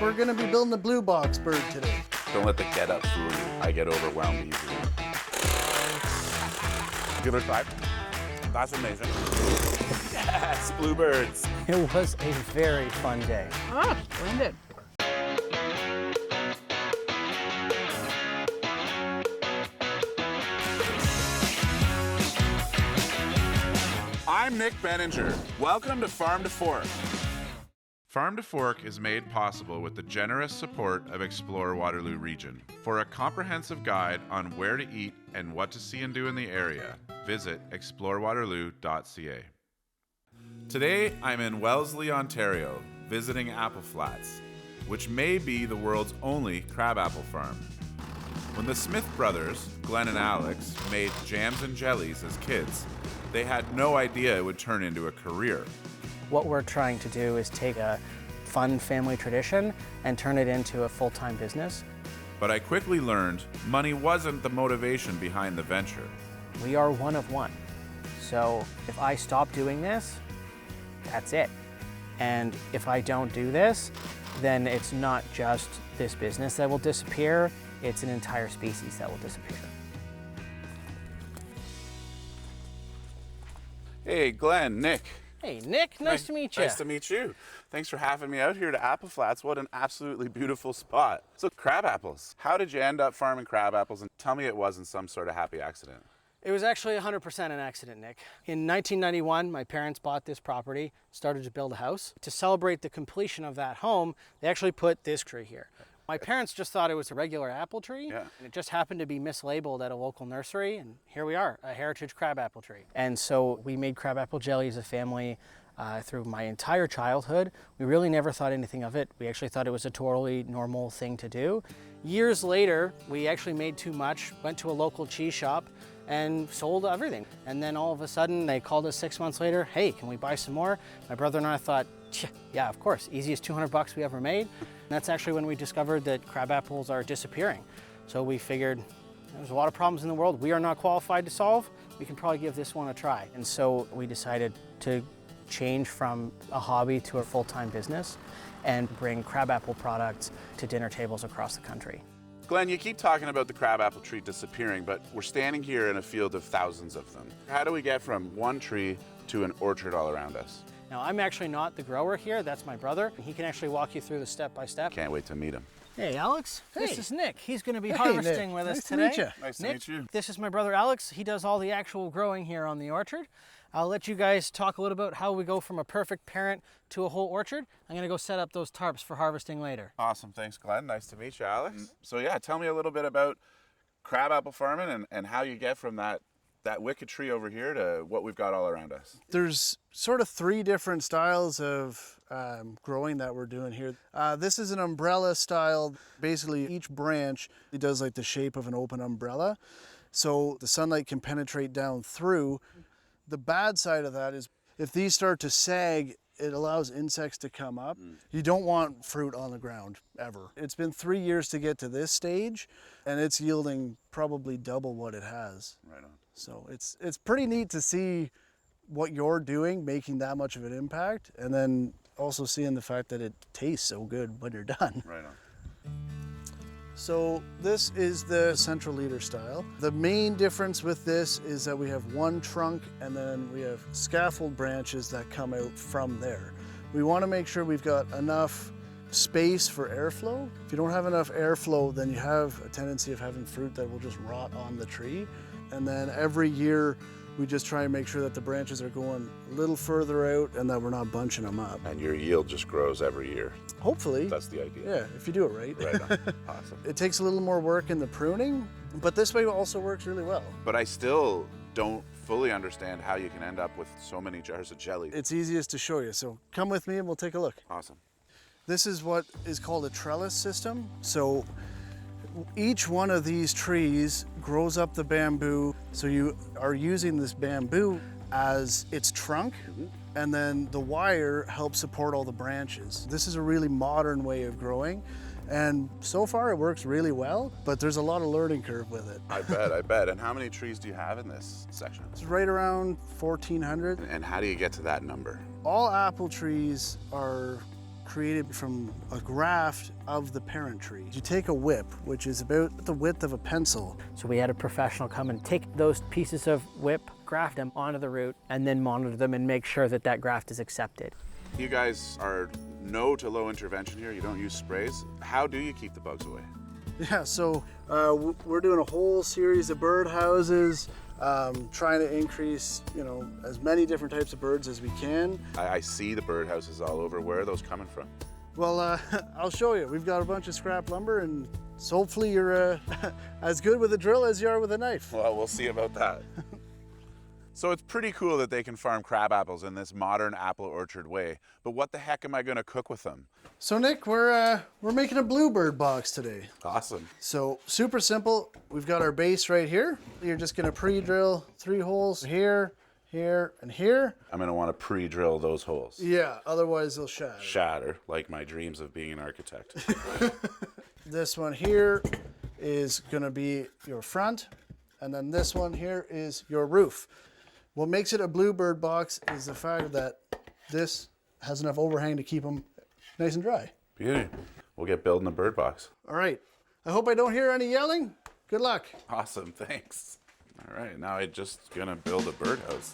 We're gonna be building the blue box bird today. Don't let the get up fool you. I get overwhelmed easily. Give it a try. That's amazing. Yes, bluebirds. It was a very fun day. Ah, splendid. I'm Nick Benninger. Welcome to Farm to Fork. Farm to Fork is made possible with the generous support of Explore Waterloo Region. For a comprehensive guide on where to eat and what to see and do in the area, visit explorewaterloo.ca. Today, I'm in Wellesley, Ontario, visiting Appleflats, which may be the world's only crabapple farm. When the Smith brothers, Glenn and Alex, made jams and jellies as kids, they had no idea it would turn into a career. What we're trying to do is take a fun family tradition and turn it into a full-time business. But I quickly learned money wasn't the motivation behind the venture. We are one of one. So if I stop doing this, that's it. And if I don't do this, then it's not just this business that will disappear, it's an entire species that will disappear. Hey, Glenn, Nick. Hey, Nick, nice to meet you. Nice to meet you. Thanks for having me out here to Appleflats. What an absolutely beautiful spot. So, crabapples. How did you end up farming crabapples? And tell me it wasn't some sort of happy accident. It was actually 100% an accident, Nick. In 1991, my parents bought this property, started to build a house. To celebrate the completion of that home, they actually put this tree here. My parents just thought it was a regular apple tree, and it just happened to be mislabeled at a local nursery, and here we are, a heritage crabapple tree. And so we made crabapple jelly as a family through my entire childhood. We really never thought anything of it. We actually thought it was a totally normal thing to do. Years later, we actually made too much, went to a local cheese shop, and sold everything. And then all of a sudden, they called us 6 months later, hey, can we buy some more? My brother and I thought, yeah, of course, easiest 200 bucks we ever made. And that's actually when we discovered that crabapples are disappearing. So we figured there's a lot of problems in the world we are not qualified to solve. We can probably give this one a try. And so we decided to change from a hobby to a full-time business and bring crabapple products to dinner tables across the country. Glenn, you keep talking about the crabapple tree disappearing, but we're standing here in a field of thousands of them. How do we get from one tree to an orchard all around us? Now, I'm actually not the grower here, that's my brother. He can actually walk you through the step-by-step. Can't wait to meet him. Hey, Alex. Hey. This is Nick. He's going to be harvesting with us Nice today. to meet you. Nice to Nick, meet you. this is my brother Alex. He does all the actual growing here on the orchard. I'll let you guys talk a little about how we go from a perfect parent to a whole orchard. I'm going to go set up those tarps for harvesting later. Awesome. Thanks, Glenn. Nice to meet you, Alex. So yeah, tell me a little bit about crabapple farming and how you get from that wicked tree over here to what we've got all around us. There's sort of 3 different styles of growing that we're doing here. This is an umbrella style. Basically, each branch it does like the shape of an open umbrella, so the sunlight can penetrate down through. The bad side of that is if these start to sag, it allows insects to come up. You don't want fruit on the ground, ever. It's been 3 years to get to this stage, and it's yielding probably double what it has. Right on. So it's pretty neat to see what you're doing, making that much of an impact, and then also seeing the fact that it tastes so good when you're done. Right on. So this is the central leader style. The main difference with this is that we have one trunk and then we have scaffold branches that come out from there. We want to make sure we've got enough space for airflow. If you don't have enough airflow, then you have a tendency of having fruit that will just rot on the tree. And then every year we just try and make sure that the branches are going a little further out and that we're not bunching them up. And your yield just grows every year. Hopefully. That's the idea. Yeah, if you do it right. Right on. Awesome. It takes a little more work in the pruning, but this way also works really well. But I still don't fully understand how you can end up with so many jars of jelly. It's easiest to show you, so come with me and we'll take a look. Awesome. This is what is called a trellis system. So each one of these trees grows up the bamboo, so you are using this bamboo as its trunk, and then the wire helps support all the branches. This is a really modern way of growing, and so far it works really well, but there's a lot of learning curve with it. I bet, I bet. And how many trees do you have in this section? It's right around 1,400. And how do you get to that number? All apple trees are created from a graft of the parent tree. You take a whip, which is about the width of a pencil. So we had a professional come and take those pieces of whip, graft them onto the root, and then monitor them and make sure that that graft is accepted. You guys are no to low intervention here. You don't use sprays. How do you keep the bugs away? Yeah, so we're doing a whole series of birdhouses, trying to increase, as many different types of birds as we can. I see the birdhouses all over. Where are those coming from? Well, I'll show you. We've got a bunch of scrap lumber, and so hopefully you're as good with a drill as you are with a knife. Well, we'll see about that. So it's pretty cool that they can farm crabapples in this modern apple orchard way, but what the heck am I going to cook with them? So Nick, we're making a bluebird box today. Awesome. So super simple. We've got our base right here. You're just gonna pre-drill 3 holes here, here, and here. I'm going to want to pre-drill those holes. Yeah, otherwise they'll shatter. Shatter, like my dreams of being an architect. This one here is gonna be your front, and then this one here is your roof. What makes it a bluebird box is the fact that this has enough overhang to keep them nice and dry. Beauty. We'll get building a bird box. All right. I hope I don't hear any yelling. Good luck. Awesome, thanks. All right, now I'm just gonna build a birdhouse.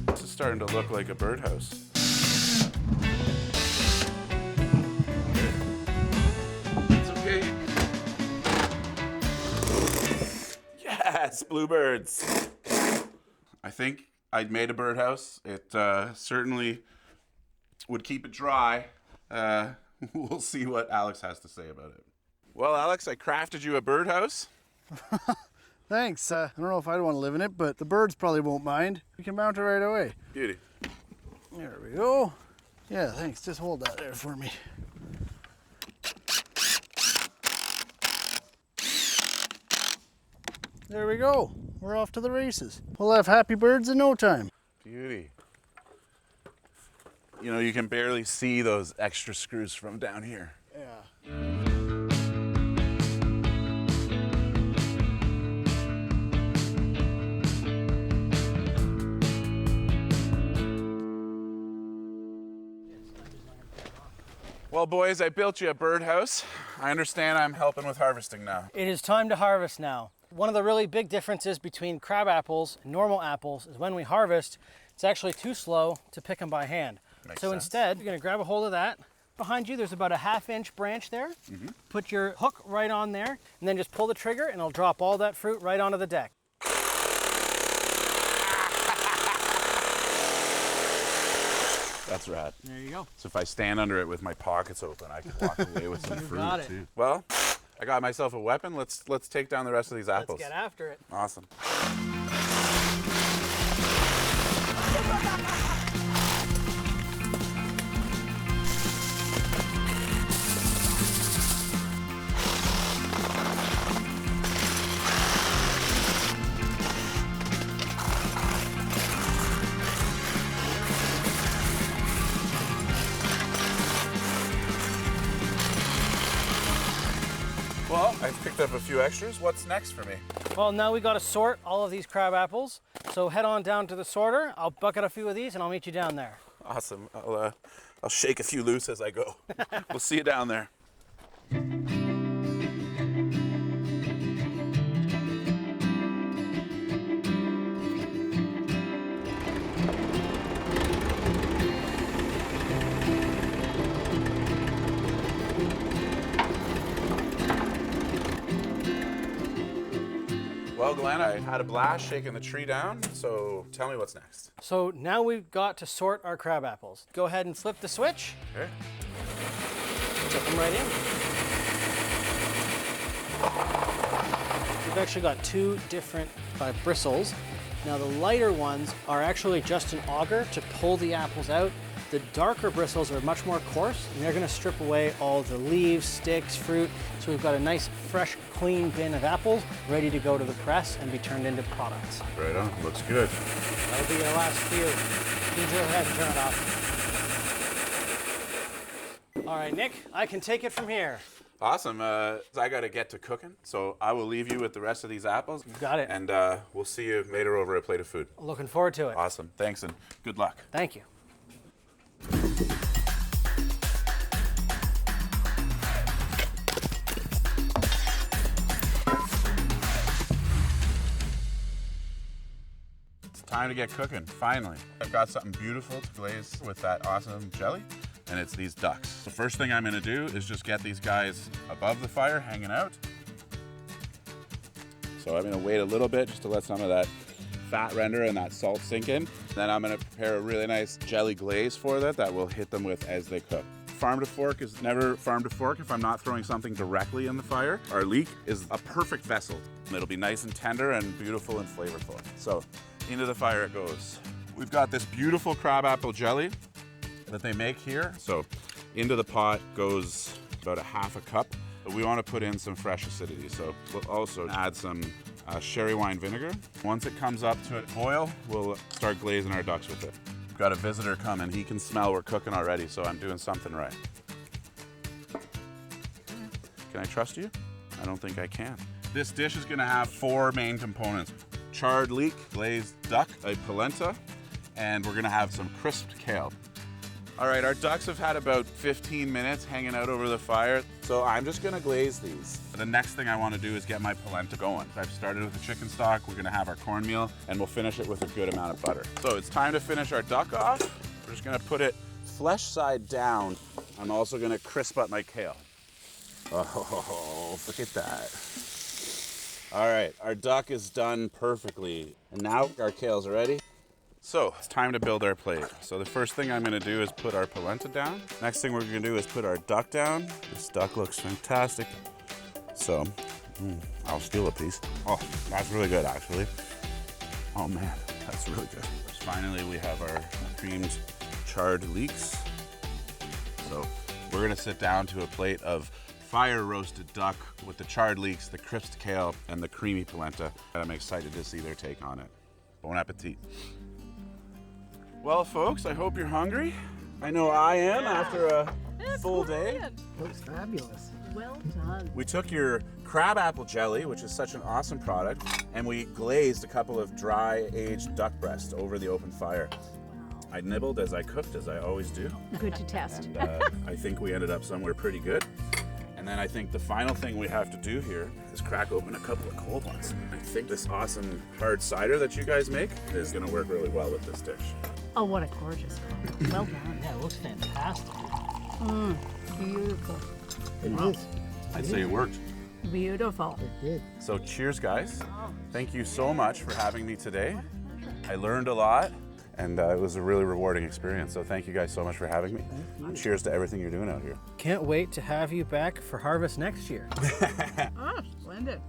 This is starting to look like a birdhouse. It's okay. Yes, bluebirds. I think I'd made a birdhouse. It certainly would keep it dry. We'll see what Alex has to say about it. Well, Alex, I crafted you a birdhouse. Thanks. I don't know if I'd want to live in it, but the birds probably won't mind. We can mount it right away. Beauty. There we go. Yeah, thanks. Just hold that there for me. There we go. We're off to the races. We'll have happy birds in no time. Beauty. You know, you can barely see those extra screws from down here. Yeah. Well, boys, I built you a birdhouse. I understand I'm helping with harvesting now. It is time to harvest now. One of the really big differences between crab apples and normal apples is when we harvest, it's actually too slow to pick them by hand. Makes So sense. instead, you're gonna grab a hold of that. Behind you, there's about a 1/2-inch branch there. Put your hook right on there, and then just pull the trigger, and it'll drop all that fruit right onto the deck. That's rad. There you go. So if I stand under it with my pockets open, I can walk away with some fruit got it. too. Well, I got myself a weapon. Let's take down the rest of these apples. Let's get after it. Awesome. Well, I've picked up a few extras. What's next for me? Well, now we gotta sort all of these crab apples. So head on down to the sorter. I'll bucket a few of these, and I'll meet you down there. Awesome. I'll shake a few loose as I go. We'll see you down there. Well, Glenn, I had a blast shaking the tree down, so tell me what's next. So now we've got to sort our crab apples. Go ahead and flip the switch. Okay. Put them right in. We've actually got 2 different bristles. Now the lighter ones are actually just an auger to pull the apples out. The darker bristles are much more coarse, and they're gonna strip away all the leaves, sticks, fruit. So we've got a nice, fresh, clean bin of apples ready to go to the press and be turned into products. Right on. Looks good. That'll be your last few. You go ahead and turn it off. All right, Nick, I can take it from here. Awesome. I got to get to cooking, so I will leave you with the rest of these apples. You got it. And we'll see you later over a plate of food. Looking forward to it. Awesome. Thanks and good luck. Thank you. It's time to get cooking, finally. I've got something beautiful to glaze with that awesome jelly, and it's these ducks. The first thing I'm gonna do is just get these guys above the fire, hanging out. So I'm gonna wait a little bit just to let some of that fat render and that salt sink in. Then I'm gonna prepare a really nice jelly glaze for that will hit them with as they cook. Farm to fork is never farm to fork if I'm not throwing something directly in the fire. Our leek is a perfect vessel. It'll be nice and tender and beautiful and flavorful. So into the fire it goes. We've got this beautiful crabapple jelly that they make here. So into the pot goes about a half a cup. But we want to put in some fresh acidity. So we'll also add some sherry wine vinegar. Once it comes up to a boil, we'll start glazing our ducks with it. We've got a visitor coming. He can smell we're cooking already, so I'm doing something right. Can I trust you? I don't think I can. This dish is gonna have 4 main components. Charred leek, glazed duck, a polenta, and we're gonna have some crisped kale. All right, our ducks have had about 15 minutes hanging out over the fire, so I'm just gonna glaze these. The next thing I wanna do is get my polenta going. I've started with the chicken stock, we're gonna have our cornmeal, and we'll finish it with a good amount of butter. So it's time to finish our duck off. We're just gonna put it flesh side down. I'm also gonna crisp up my kale. Oh, look at that. All right, our duck is done perfectly. And now our kale's ready. So it's time to build our plate. So the first thing I'm gonna do is put our polenta down. Next thing we're gonna do is put our duck down. This duck looks fantastic. So, I'll steal a piece. Oh, that's really good actually. Oh man, that's really good. Finally, we have our creamed charred leeks. So we're gonna sit down to a plate of fire roasted duck with the charred leeks, the crisped kale, and the creamy polenta. And I'm excited to see their take on it. Bon appetit. Well, folks, I hope you're hungry. I know I am after a full day. Looks fabulous. Well done. We took your crabapple jelly, which is such an awesome product, and we glazed a couple of dry aged duck breasts over the open fire. I nibbled as I cooked, as I always do. Good to test. And I think we ended up somewhere pretty good. And then I think the final thing we have to do here is crack open a couple of cold ones. I think this awesome hard cider that you guys make is gonna work really well with this dish. Oh, what a gorgeous color. Well done. Yeah, it looks fantastic. Beautiful. It is. I'd say it worked. Beautiful. It did. So cheers, guys. Thank you so much for having me today. I learned a lot, and it was a really rewarding experience. So thank you guys so much for having me. Cheers to everything you're doing out here. Can't wait to have you back for harvest next year. Oh, splendid.